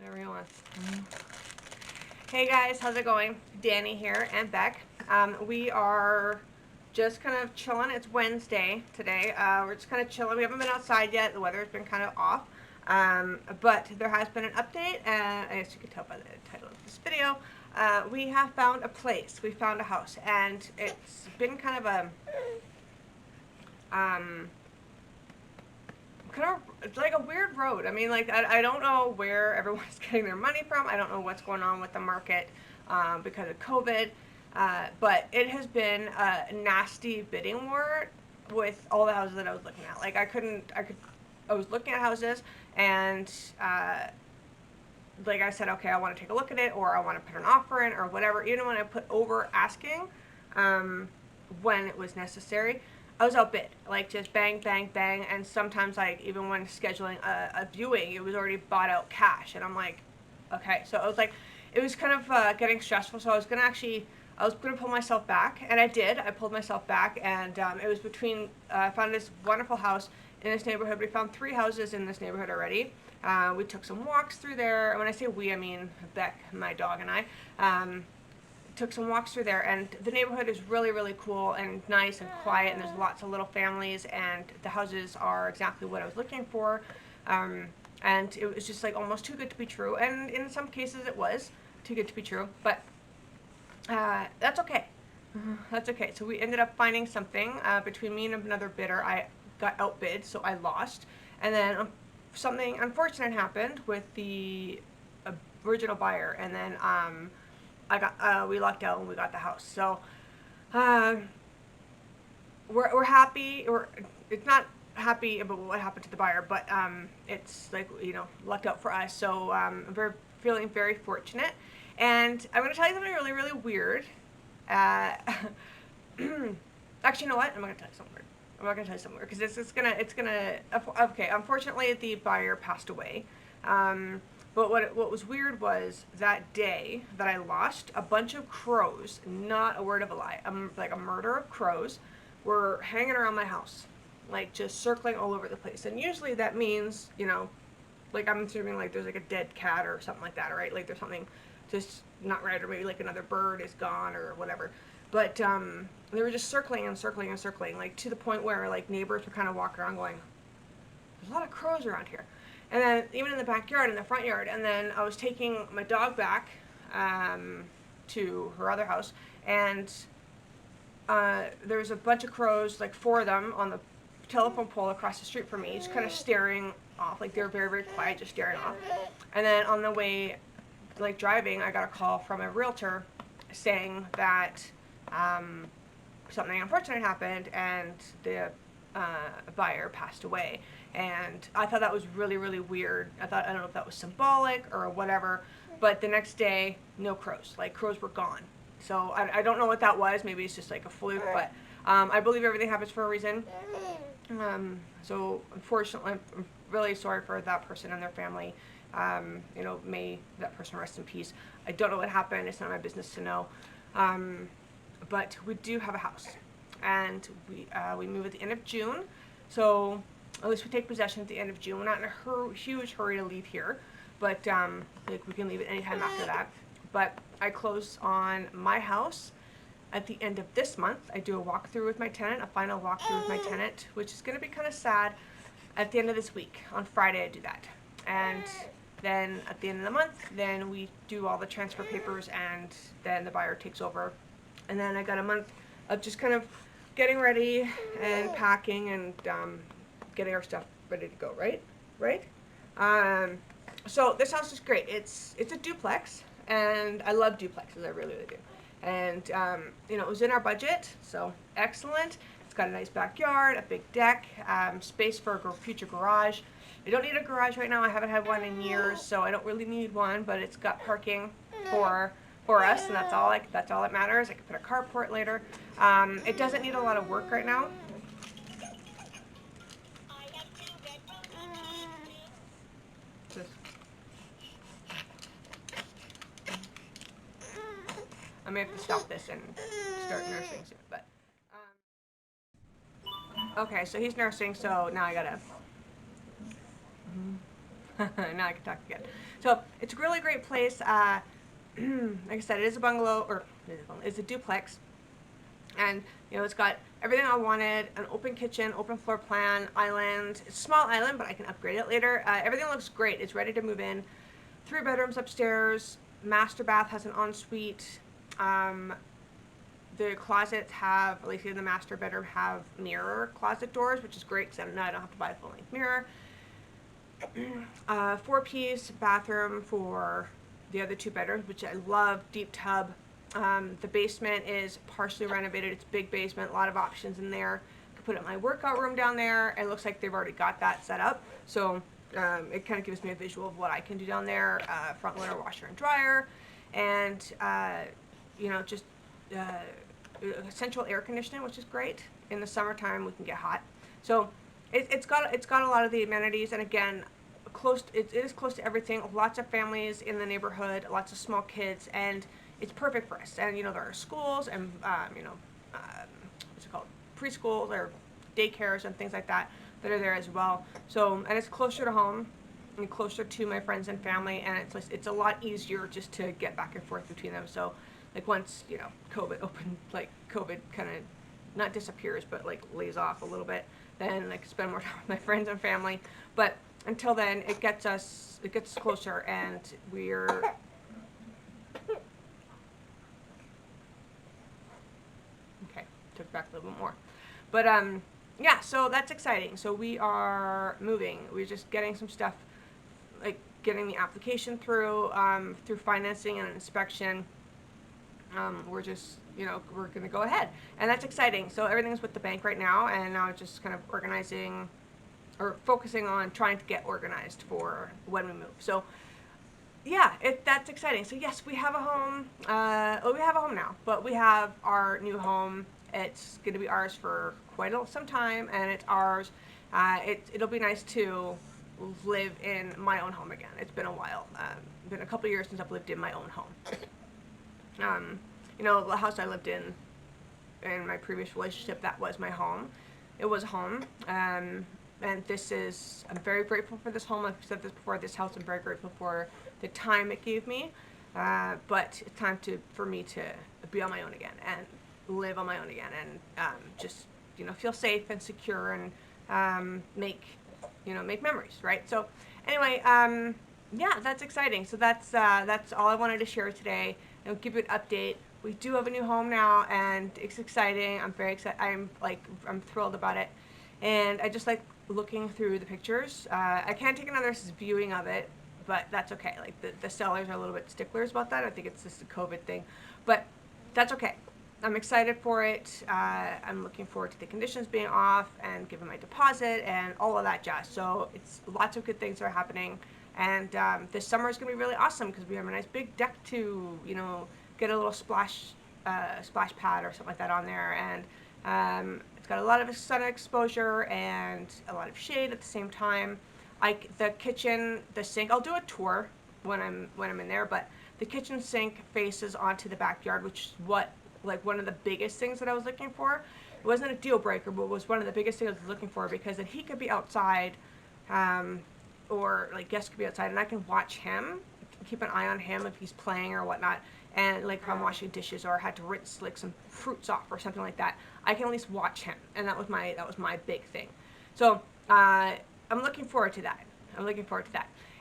Whatever he wants. Hey guys, how's it going? Danny here and Beck. We are just kind of chilling. It's Wednesday today. We're just kind of chilling. We haven't been outside yet. The weather's been kind of off. But there has been an update, and I guess you can tell by the title of this video. We have found a place. We found a house, and it's been kind of a um, it's like a weird road. I mean, like I don't know where everyone's getting their money from. I don't know what's going on with the market because of COVID. But it has been a nasty bidding war with all the houses that I was looking at. Like I was looking at houses and like I said, okay, I want to take a look at it, or I want to put an offer in, or whatever. Even when I put over asking, when it was necessary, I was outbid. Like just bang, bang, bang, and sometimes like even when scheduling a viewing, it was already bought out cash, and I'm like, okay. So it was like, it was kind of getting stressful. So I was gonna pull myself back, and I did. I pulled myself back, and it was between. I found this wonderful house in this neighborhood. We found 3 houses in this neighborhood already. We took some walks through there. When I say we, I mean Beck, my dog, and I. Took some walks through there, and the neighborhood is really, really cool and nice and quiet, and there's lots of little families, and the houses are exactly what I was looking for. And it was just like almost too good to be true, and in some cases it was too good to be true, but that's okay. That's okay. So we ended up finding something between me and another bidder. I got outbid, so I lost. And then something unfortunate happened with the original buyer, and then we lucked out and we got the house. So uh, we're happy. It's not happy about what happened to the buyer, but it's like, lucked out for us. So I'm feeling very fortunate. And I'm going to tell you something really, really weird. Uh, Actually, you know what? I'm not going to tell you something weird. I'm not going to tell you something weird because okay, unfortunately, the buyer passed away. But what was weird was that day that I lost, a bunch of crows, not a word of a lie, like a murder of crows, were hanging around my house, like just circling all over the place. And usually that means, like I'm assuming like there's like a dead cat or something like that, right? Like there's something just not right, or maybe like another bird is gone or whatever. But they were just circling and circling and circling, like to the point where like neighbors were kind of walking around going, "There's a lot of crows around here." And then even in the backyard, in the front yard, and then I was taking my dog back to her other house, and there was a bunch of crows, like 4 of them, on the telephone pole across the street from me, just kind of staring off, like they were very, very quiet, just staring off. And then on the way, like driving, I got a call from a realtor saying that something unfortunate happened and the buyer passed away. And I thought that was really, really weird. I don't know if that was symbolic or whatever, but the next day, no crows. Like, crows were gone. So I don't know what that was. Maybe it's just like a fluke, but I believe everything happens for a reason. So unfortunately, I'm really sorry for that person and their family. May that person rest in peace. I don't know what happened. It's not my business to know. But we do have a house, and we move at the end of June. So at least we take possession at the end of June. We're not in a huge hurry to leave here, but like we can leave it anytime after that. But I close on my house at the end of this month. I do a walkthrough with my tenant, a final walkthrough with my tenant, which is going to be kind of sad. At the end of this week, on Friday, I do that, and then at the end of the month, then we do all the transfer papers, and then the buyer takes over. And then I got a month of just kind of getting ready and packing and getting our stuff ready to go, right? Right? So this house is great. It's a duplex, and I love duplexes. I really, really do. And it was in our budget, so excellent. It's got a nice backyard, a big deck, space for a future garage. I don't need a garage right now. I haven't had one in years, so I don't really need one. But it's got parking for us, and that's all that matters. I can put a carport later. It doesn't need a lot of work right now. Just, I may have to stop this and start nursing soon. But okay, so he's nursing, so now I gotta. Now I can talk again. So it's a really great place. Like I said, it is a bungalow, or it's a duplex. And, you know, it's got everything I wanted, an open kitchen, open floor plan, island. It's a small island, but I can upgrade it later. Everything looks great. It's ready to move in. 3 bedrooms upstairs. Master bath has an ensuite. The closets have, at least in the master bedroom, have mirror closet doors, which is great because now I don't have to buy a full-length mirror. 4-piece bathroom for the other 2 bedrooms, which I love. Deep tub. The basement is partially renovated. It's a big basement, a lot of options in there. I could put up my workout room down there. It looks like they've already got that set up. So it kind of gives me a visual of what I can do down there. Front loader, washer and dryer. And, you know, just central air conditioning, which is great. In the summertime, we can get hot. So it's got a lot of the amenities, and again, it is close to everything. Lots of families in the neighborhood, lots of small kids, and it's perfect for us. And you know, there are schools and you know, what's it called, preschools or daycares and things like that that are there as well. So, and it's closer to home and closer to my friends and family, and it's a lot easier just to get back and forth between them. So, like once, you know, COVID opened, like COVID kind of not disappears, but like lays off a little bit, then I can spend more time with my friends and family. But until then, it gets us closer, and we're okay. Took back a little bit more, but yeah. So that's exciting. So we are moving. We're just getting some stuff, like getting the application through through financing and inspection. We're just, you know, we're going to go ahead. And that's exciting. So everything's with the bank right now, and now just kind of organizing or focusing on trying to get organized for when we move. So yeah, that's exciting. So yes, we have a home. We have a home now, but we have our new home. It's going to be ours for quite some time, and it's ours. It'll be nice to live in my own home again. It's been a while. It's been a couple years since I've lived in my own home. You know, the house I lived in my previous relationship, that was my home. It was a home. And this is, I'm very grateful for this home. I've said this before, this house, I'm very grateful for the time it gave me. But it's time for me to be on my own again and live on my own again, and just, you know, feel safe and secure, and make memories, right? So anyway, yeah, that's exciting. So that's all I wanted to share today. And give you an update. We do have a new home now, and it's exciting. I'm very excited. I'm thrilled about it, and I just like looking through the pictures. I can't take another viewing of it, but that's okay. Like the sellers are a little bit sticklers about that. I think it's just a COVID thing, but that's okay. I'm excited for it. I'm looking forward to the conditions being off and giving my deposit and all of that jazz. So it's lots of good things are happening. And this summer is going to be really awesome because we have a nice big deck to, you know, get a little splash pad or something like that on there. And it's got a lot of sun exposure and a lot of shade at the same time. The kitchen, the sink, I'll do a tour when I'm in there, but the kitchen sink faces onto the backyard, which is one of the biggest things that I was looking for. It wasn't a deal breaker, but it was one of the biggest things I was looking for, because then he could be outside, or like guests could be outside, and I can watch him, keep an eye on him if he's playing or whatnot. And like if I'm washing dishes or had to rinse like some fruits off or something like that, I can at least watch him. And that was my big thing. So I'm looking forward to that.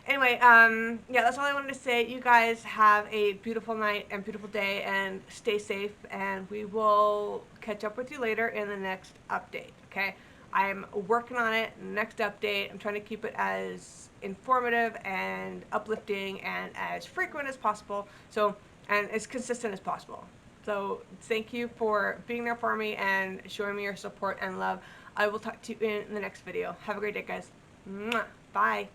Anyway, yeah, that's all I wanted to say. You guys have a beautiful night and beautiful day, and stay safe, and we will catch up with you later in the next update, okay? I'm working on it. Next update, I'm trying to keep it as informative and uplifting and as frequent as possible, so, and as consistent as possible. So thank you for being there for me and showing me your support and love. I will talk to you in the next video. Have a great day, guys. Mwah. Bye.